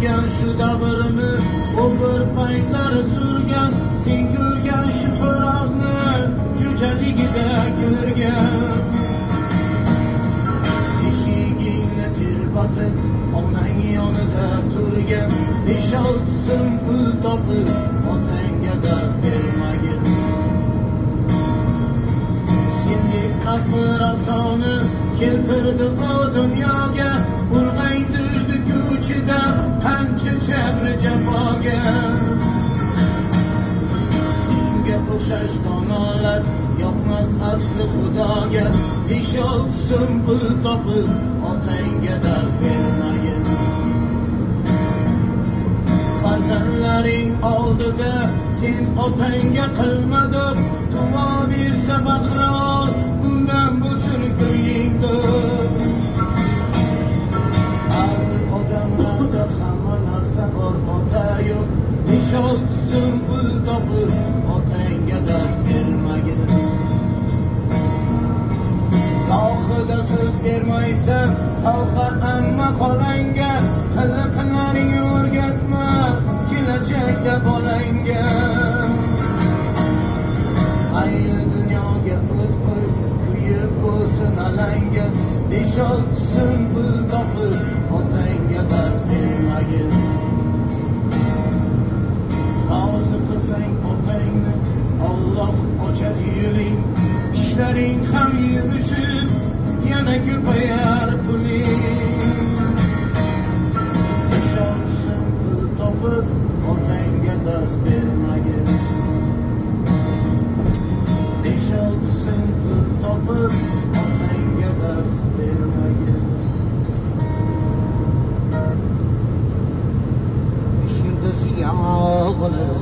ko'rgan shu davrni, u bir paytlar surgan, sen ko'rgan shu xo'rozni jo'jaligida ko'rgan. Eshigingni tirbatib, onang yonida turgan, 5-6 so'm pul topib, otangga dars bermagin. Senlik aqli rasoni keltirdi o dunyoga, ulg'aydirdi ko'chida qancha jabri jafoga. Senga o'xshash donolar yoqmas asli xudoga, 5-6 so'm pul topib, otangga dars bermagin. Farzandlaring oldida sen otangga qilmadib, duo bersa baqirol, bundan bo'lsin ko'nglingdir. Har odamlarda hamma narsa bor, ota yo'q, 5-6 so'm pul topib, otangga dars bermagin. Gohida so'z bermaysan, xalqqa amma qolanga, qiliqlaring o'rgatma, kelajakda bolangga. Ayni dunyoga o't qo'y, kuyib bo'lsin alanga, 5-6 so'm pul topib, otangga dars bermagin. Rozi qilsang otangni, Alloh ochadi yo'ling, ishlaring ham yurishib, yana ko'payar puling. 5-6 so'm pul topib, otangga dars bermagin. 5-6 so'm pul topib, otangga dars bermagin. Şimdi siyah olur